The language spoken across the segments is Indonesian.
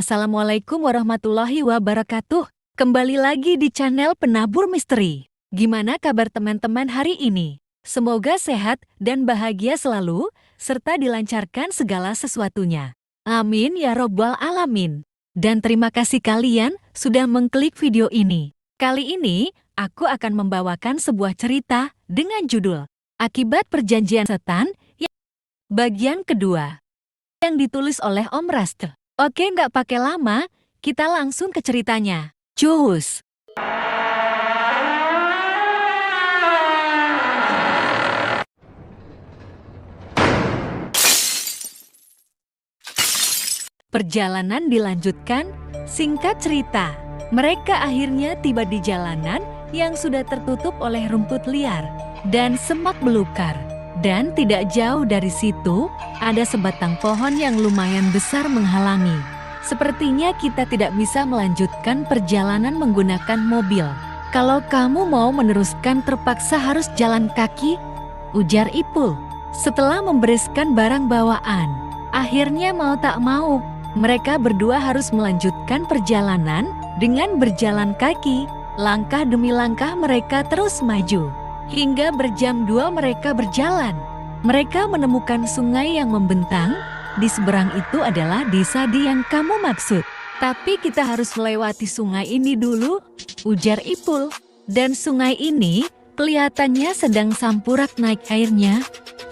Assalamualaikum warahmatullahi wabarakatuh. Kembali lagi di channel Penabur Misteri. Gimana kabar teman-teman hari ini? Semoga sehat dan bahagia selalu, serta dilancarkan segala sesuatunya. Amin ya robbal alamin. Dan terima kasih kalian sudah mengklik video ini. Kali ini, aku akan membawakan sebuah cerita dengan judul Akibat Perjanjian Setan yang bagian kedua, yang ditulis oleh Om Raste. Oke, nggak pakai lama, kita langsung ke ceritanya. Cus! Perjalanan dilanjutkan. Singkat cerita, mereka akhirnya tiba di jalanan yang sudah tertutup oleh rumput liar dan semak belukar. Dan tidak jauh dari situ, ada sebatang pohon yang lumayan besar menghalangi. Sepertinya kita tidak bisa melanjutkan perjalanan menggunakan mobil. Kalau kamu mau meneruskan terpaksa harus jalan kaki, ujar Ipul. Setelah membereskan barang bawaan, akhirnya mau tak mau, mereka berdua harus melanjutkan perjalanan dengan berjalan kaki. Langkah demi langkah mereka terus maju. Hingga berjam 2 mereka berjalan. Mereka menemukan sungai yang membentang. Di seberang itu adalah desa yang kamu maksud. Tapi kita harus melewati sungai ini dulu, ujar Ipul. Dan sungai ini kelihatannya sedang sampurak naik airnya.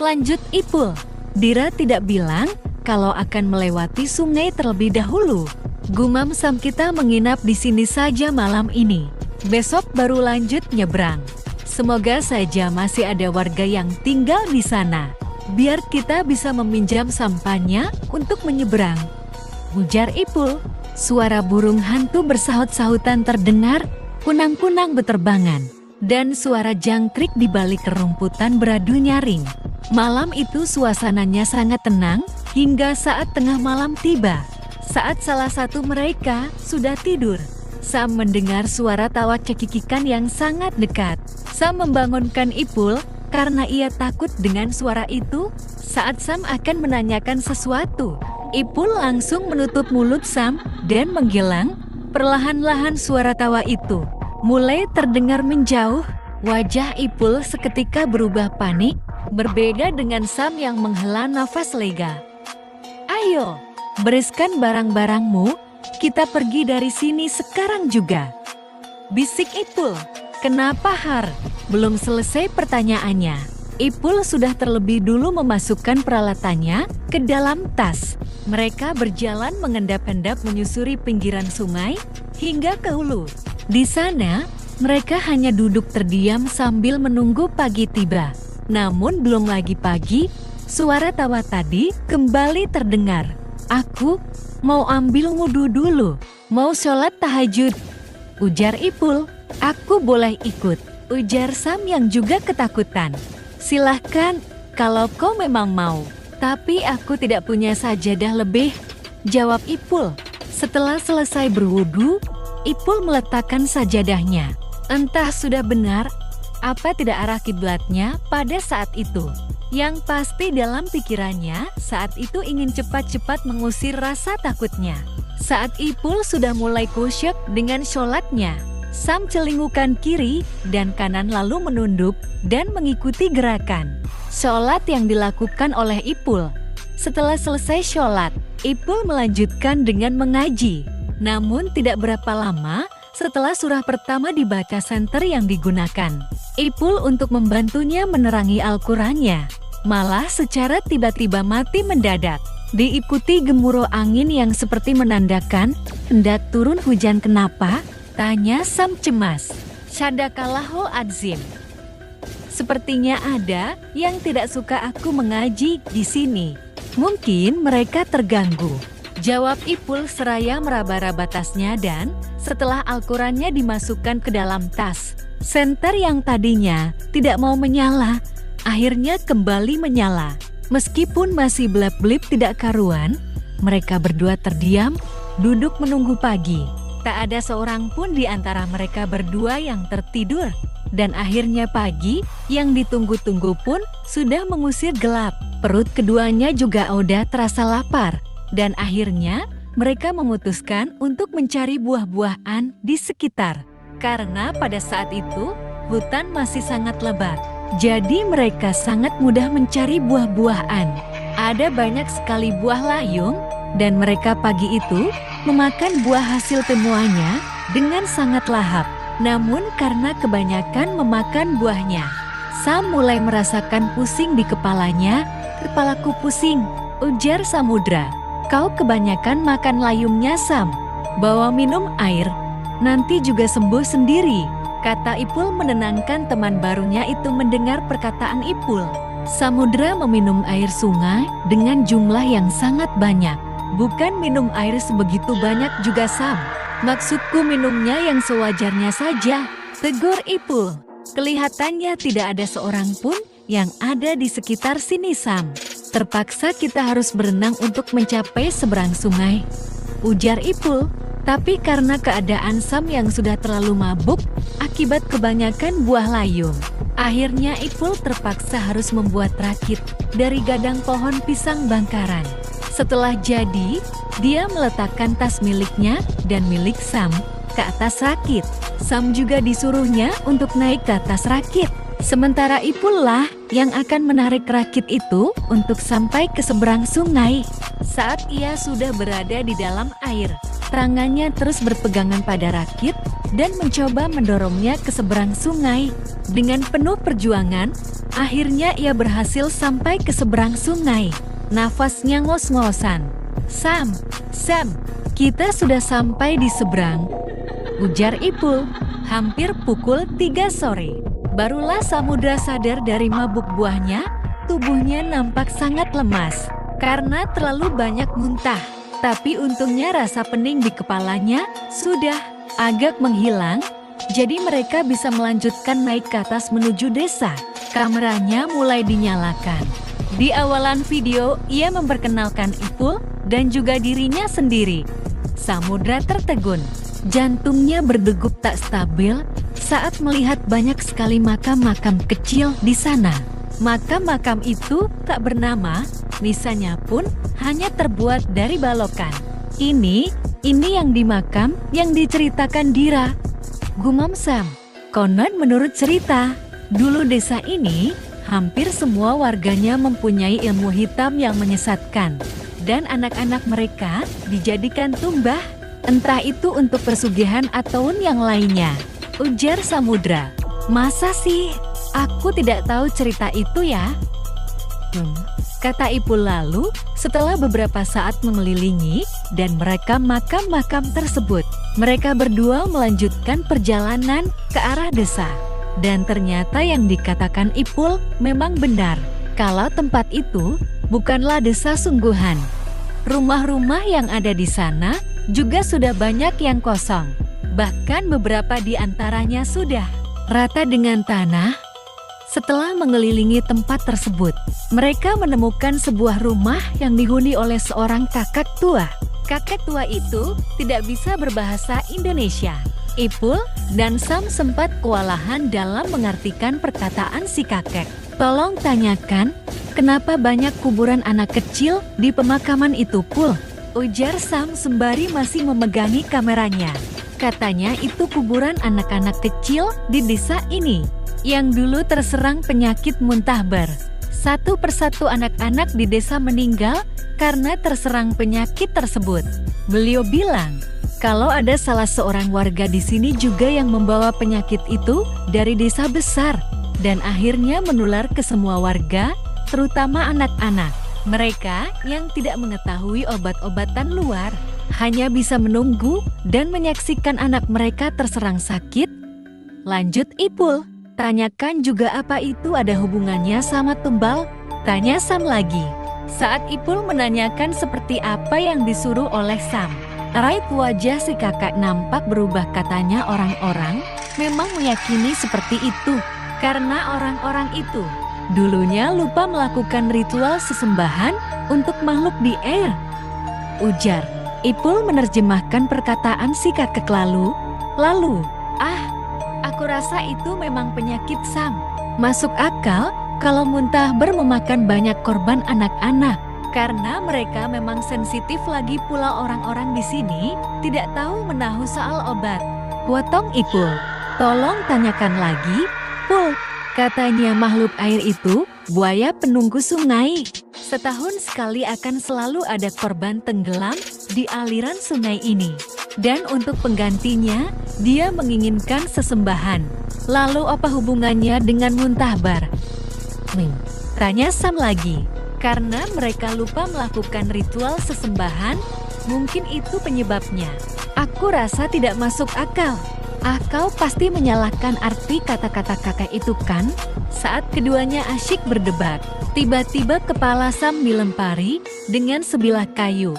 Lanjut Ipul. Dira tidak bilang kalau akan melewati sungai terlebih dahulu. Gumam Sam, kita menginap di sini saja malam ini. Besok baru lanjut nyebrang. Semoga saja masih ada warga yang tinggal di sana. Biar kita bisa meminjam sampahnya untuk menyeberang, ujar Ipul. Suara burung hantu bersahut-sahutan terdengar, kunang-kunang beterbangan, dan suara jangkrik di balik kerumputan beradu nyaring. Malam itu suasananya sangat tenang hingga saat tengah malam tiba. Saat salah satu mereka sudah tidur, Sam mendengar suara tawa cekikikan yang sangat dekat. Sam membangunkan Ipul karena ia takut dengan suara itu. Saat Sam akan menanyakan sesuatu, Ipul langsung menutup mulut Sam dan menghilang. Perlahan-lahan suara tawa itu mulai terdengar menjauh. Wajah Ipul seketika berubah panik, berbeda dengan Sam yang menghela nafas lega. Ayo, bereskan barang-barangmu, kita pergi dari sini sekarang juga, bisik Ipul. Kenapa Har? Belum selesai pertanyaannya, Ipul sudah terlebih dulu memasukkan peralatannya ke dalam tas. Mereka berjalan mengendap-endap menyusuri pinggiran sungai hingga ke hulu. Di sana, mereka hanya duduk terdiam sambil menunggu pagi tiba. Namun belum lagi pagi, suara tawa tadi kembali terdengar. Aku mau ambil wudhu dulu, mau sholat tahajud, ujar Ipul. Aku boleh ikut, ujar Sam yang juga ketakutan. Silahkan, kalau kau memang mau. Tapi aku tidak punya sajadah lebih, jawab Ipul. Setelah selesai berwudu, Ipul meletakkan sajadahnya. Entah sudah benar, apa tidak arah kiblatnya pada saat itu. Yang pasti dalam pikirannya saat itu ingin cepat-cepat mengusir rasa takutnya. Saat Ipul sudah mulai khusyuk dengan sholatnya, Sam celingukan kiri dan kanan lalu menunduk dan mengikuti gerakan sholat yang dilakukan oleh Ipul. Setelah selesai sholat, Ipul melanjutkan dengan mengaji. Namun tidak berapa lama setelah surah pertama dibaca senter yang digunakan, Ipul untuk membantunya menerangi Al-Qurannya malah secara tiba-tiba mati mendadak. Diikuti gemuruh angin yang seperti menandakan hendak turun hujan. Kenapa? Tanya Sam cemas. Sadaqallahul adzim. Sepertinya ada yang tidak suka aku mengaji di sini. Mungkin mereka terganggu, jawab Ipul seraya meraba-raba tasnya. Dan setelah Al-Qurannya dimasukkan ke dalam tas, senter yang tadinya tidak mau menyala, akhirnya kembali menyala. Meskipun masih belap-belip tidak karuan, mereka berdua terdiam, duduk menunggu pagi. Tak ada seorang pun di antara mereka berdua yang tertidur. Dan akhirnya pagi yang ditunggu-tunggu pun sudah mengusir gelap. Perut keduanya juga udah terasa lapar. Dan akhirnya mereka memutuskan untuk mencari buah-buahan di sekitar. Karena pada saat itu, hutan masih sangat lebat. Jadi mereka sangat mudah mencari buah-buahan. Ada banyak sekali buah layung, dan mereka pagi itu memakan buah hasil temuannya dengan sangat lahap. Namun karena kebanyakan memakan buahnya, Sam mulai merasakan pusing di kepalanya. "Kepalaku pusing," ujar Samudra. "Kau kebanyakan makan layungnya, Sam. Bawa minum air, nanti juga sembuh sendiri," kata Ipul menenangkan teman barunya itu. Mendengar perkataan Ipul, Samudra meminum air sungai dengan jumlah yang sangat banyak. "Bukan minum air sebegitu banyak juga, Sam. Maksudku minumnya yang sewajarnya saja," tegur Ipul. "Kelihatannya tidak ada seorang pun yang ada di sekitar sini, Sam. Terpaksa kita harus berenang untuk mencapai seberang sungai," ujar Ipul. Tapi karena keadaan Sam yang sudah terlalu mabuk akibat kebanyakan buah layung, akhirnya Ipul terpaksa harus membuat rakit dari gadang pohon pisang bangkaran. Setelah jadi, dia meletakkan tas miliknya dan milik Sam ke atas rakit. Sam juga disuruhnya untuk naik ke atas rakit. Sementara Ipul lah yang akan menarik rakit itu untuk sampai ke seberang sungai. Saat ia sudah berada di dalam air, tangannya terus berpegangan pada rakit dan mencoba mendorongnya ke seberang sungai. Dengan penuh perjuangan, akhirnya ia berhasil sampai ke seberang sungai. Nafasnya ngos-ngosan. Sam, kita sudah sampai di seberang," ujar Ipul. Hampir pukul 3 sore. Barulah Samudra sadar dari mabuk buahnya. Tubuhnya nampak sangat lemas karena terlalu banyak muntah. Tapi untungnya rasa pening di kepalanya sudah agak menghilang. Jadi mereka bisa melanjutkan naik ke atas menuju desa. Kameranya mulai dinyalakan. Di awalan video, ia memperkenalkan Ipul dan juga dirinya sendiri. Samudra tertegun. Jantungnya berdegup tak stabil saat melihat banyak sekali makam-makam kecil di sana. Makam-makam itu tak bernama, nisannya pun hanya terbuat dari balokan. Ini yang di makam yang diceritakan Dira," gumam Sam. "Konon menurut cerita, dulu desa ini hampir semua warganya mempunyai ilmu hitam yang menyesatkan. Dan anak-anak mereka dijadikan tumbah, entah itu untuk pesugihan atau yang lainnya," ujar Samudra. "Masa sih? Aku tidak tahu cerita itu ya," kata Ipul lalu setelah beberapa saat mengelilingi dan merekam makam-makam tersebut. Mereka berdua melanjutkan perjalanan ke arah desa. Dan ternyata yang dikatakan Ipul memang benar. Kalau tempat itu bukanlah desa sungguhan. Rumah-rumah yang ada di sana juga sudah banyak yang kosong. Bahkan beberapa di antaranya sudah rata dengan tanah. Setelah mengelilingi tempat tersebut, mereka menemukan sebuah rumah yang dihuni oleh seorang kakek tua. Kakek tua itu tidak bisa berbahasa Indonesia. Ipul dan Sam sempat kewalahan dalam mengartikan perkataan si kakek. "Tolong tanyakan, kenapa banyak kuburan anak kecil di pemakaman itu, Pul?" ujar Sam sembari masih memegangi kameranya. Katanya itu kuburan anak-anak kecil di desa ini yang dulu terserang penyakit muntahbar. Satu persatu anak-anak di desa meninggal karena terserang penyakit tersebut. Beliau bilang, kalau ada salah seorang warga di sini juga yang membawa penyakit itu dari desa besar dan akhirnya menular ke semua warga, terutama anak-anak. Mereka yang tidak mengetahui obat-obatan luar hanya bisa menunggu dan menyaksikan anak mereka terserang sakit. Lanjut Ipul. "Tanyakan juga apa itu ada hubungannya sama tumbal?" tanya Sam lagi. Saat Ipul menanyakan seperti apa yang disuruh oleh Sam, raut wajah si kakak nampak berubah. Katanya orang-orang memang meyakini seperti itu karena orang-orang itu dulunya lupa melakukan ritual sesembahan untuk makhluk di air, ujar. Ipul menerjemahkan perkataan si kakek lalu, "Aku rasa itu memang penyakit Sam. Masuk akal kalau muntahbar memakan banyak korban anak-anak," Karena mereka memang sensitif, lagi pula orang-orang di sini tidak tahu menahu soal obat. Potong Ipul. Tolong tanyakan lagi, Pul. Katanya makhluk air itu buaya penunggu sungai. Setahun sekali akan selalu ada korban tenggelam di aliran sungai ini. Dan untuk penggantinya, dia menginginkan sesembahan. Lalu apa hubungannya dengan Muntahbar? Tanya Sam lagi. Karena mereka lupa melakukan ritual sesembahan, mungkin itu penyebabnya. Aku rasa tidak masuk akal. Kau pasti menyalahkan arti kata-kata kakek itu kan? Saat keduanya asyik berdebat, tiba-tiba kepala Sam dilempari dengan sebilah kayu.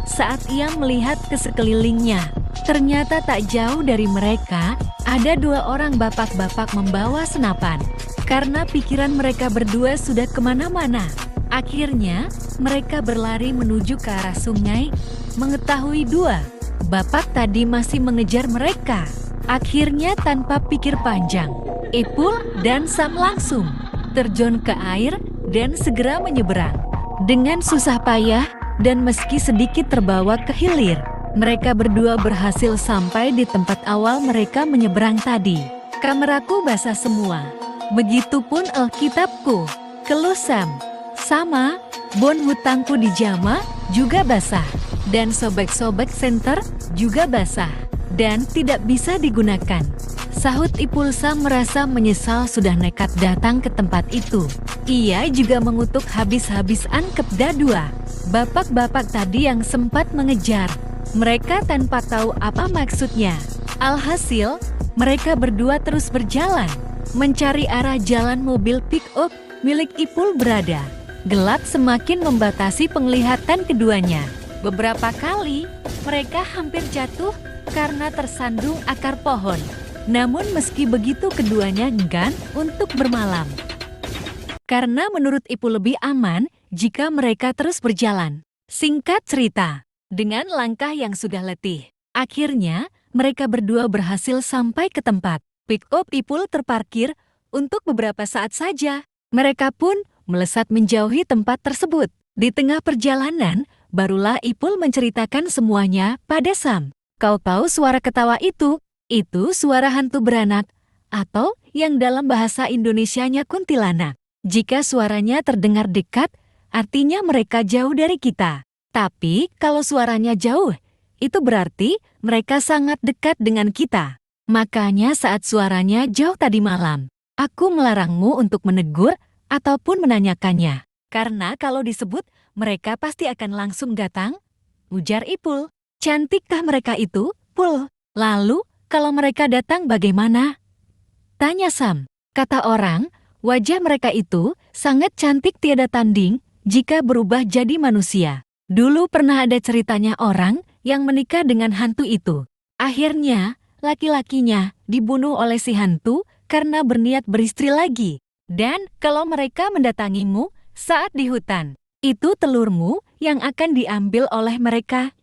Saat ia melihat ke sekelilingnya, ternyata tak jauh dari mereka, ada 2 orang bapak-bapak membawa senapan. Karena pikiran mereka berdua sudah kemana-mana. Akhirnya, mereka berlari menuju ke arah sungai, mengetahui 2 bapak tadi masih mengejar mereka. Akhirnya tanpa pikir panjang, Ipul dan Sam langsung terjun ke air dan segera menyeberang. Dengan susah payah dan meski sedikit terbawa ke hilir, mereka berdua berhasil sampai di tempat awal mereka menyeberang tadi. Kameraku basah semua, begitupun Alkitabku, keluh Sam. Sama, bon hutangku di Jama juga basah, dan sobek-sobek senter juga basah, dan tidak bisa digunakan. Sahut Ipul. Sam merasa menyesal sudah nekat datang ke tempat itu. Ia juga mengutuk habis-habisan kepada 2 bapak-bapak tadi yang sempat mengejar mereka tanpa tahu apa maksudnya. Alhasil, mereka berdua terus berjalan, mencari arah jalan mobil pick-up milik Ipul berada. Gelap semakin membatasi penglihatan keduanya. Beberapa kali, mereka hampir jatuh karena tersandung akar pohon. Namun meski begitu keduanya enggan untuk bermalam. Karena menurut Ipul lebih aman jika mereka terus berjalan. Singkat cerita, dengan langkah yang sudah letih, akhirnya mereka berdua berhasil sampai ke tempat. Pick-up Ipul terparkir untuk beberapa saat saja. Mereka pun melesat menjauhi tempat tersebut. Di tengah perjalanan, barulah Ipul menceritakan semuanya pada Sam. Kau tahu suara ketawa itu? Itu suara hantu beranak, atau yang dalam bahasa Indonesianya kuntilanak. Jika suaranya terdengar dekat, artinya mereka jauh dari kita. Tapi kalau suaranya jauh, itu berarti mereka sangat dekat dengan kita. Makanya saat suaranya jauh tadi malam, aku melarangmu untuk menegur ataupun menanyakannya. Karena kalau disebut, mereka pasti akan langsung datang, ujar Ipul. Cantikkah mereka itu, Pul? Lalu, kalau mereka datang bagaimana? Tanya Sam. Kata orang, wajah mereka itu sangat cantik tiada tanding jika berubah jadi manusia. Dulu pernah ada ceritanya orang yang menikah dengan hantu itu. Akhirnya, laki-lakinya dibunuh oleh si hantu karena berniat beristri lagi. Dan kalau mereka mendatangimu saat di hutan, itu telurmu yang akan diambil oleh mereka.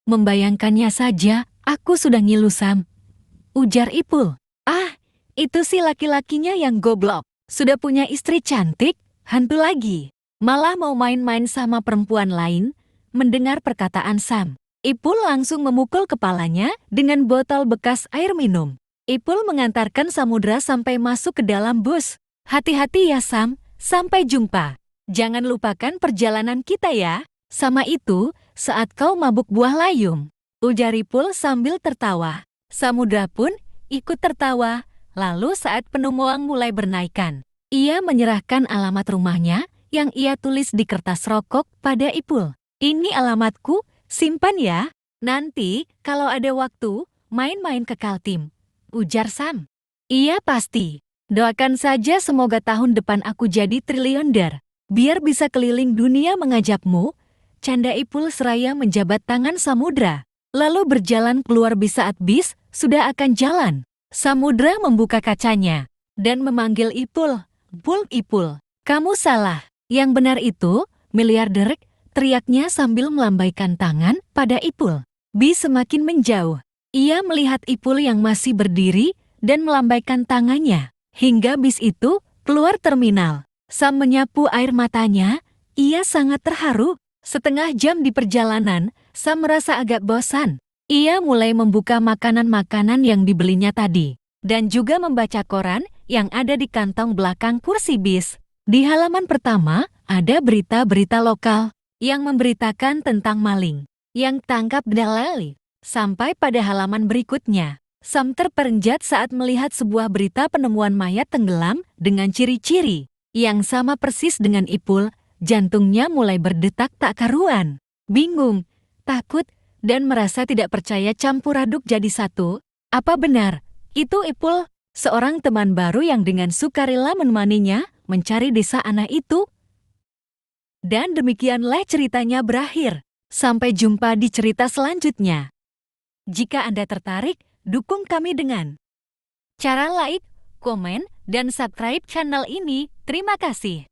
Membayangkannya saja, aku sudah ngilu Sam, ujar Ipul. Itu si laki-lakinya yang goblok. Sudah punya istri cantik, hantu lagi. Malah mau main-main sama perempuan lain. Mendengar perkataan Sam, Ipul langsung memukul kepalanya dengan botol bekas air minum. Ipul mengantarkan Samudra sampai masuk ke dalam bus. Hati-hati ya Sam, sampai jumpa. Jangan lupakan perjalanan kita ya. Sama itu, saat kau mabuk buah layum, ujar Ipul sambil tertawa. Samudra pun ikut tertawa. Lalu saat penumpang mulai bernaikan, ia menyerahkan alamat rumahnya yang ia tulis di kertas rokok pada Ipul. Ini alamatku, simpan ya. Nanti kalau ada waktu, main-main ke Kaltim, ujar Sam. Iya pasti. Doakan saja semoga tahun depan aku jadi triliuner, biar bisa keliling dunia mengajakmu, canda Ipul seraya menjabat tangan Samudra. Lalu berjalan keluar bis. Saat bis sudah akan jalan, Samudra membuka kacanya dan memanggil Ipul. Ipul, kamu salah. Yang benar itu, miliarder, teriaknya sambil melambaikan tangan pada Ipul. Bis semakin menjauh. Ia melihat Ipul yang masih berdiri dan melambaikan tangannya. Hingga bis itu keluar terminal. Sam menyapu air matanya Ia sangat terharu. Setengah jam di perjalanan, Sam merasa agak bosan. Ia mulai membuka makanan-makanan yang dibelinya tadi, dan juga membaca koran yang ada di kantong belakang kursi bis. Di halaman pertama, ada berita-berita lokal yang memberitakan tentang maling yang tangkap Delali. Sampai pada halaman berikutnya, Sam terperanjat saat melihat sebuah berita penemuan mayat tenggelam dengan ciri-ciri yang sama persis dengan Ipul. Jantungnya mulai berdetak tak karuan. Bingung, takut, dan merasa tidak percaya campur aduk jadi satu. Apa benar itu Ipul, seorang teman baru yang dengan sukarela menemaninya mencari desa anak itu? Dan demikianlah ceritanya berakhir. Sampai jumpa di cerita selanjutnya. Jika Anda tertarik, dukung kami dengan cara like, komen, dan subscribe channel ini. Terima kasih.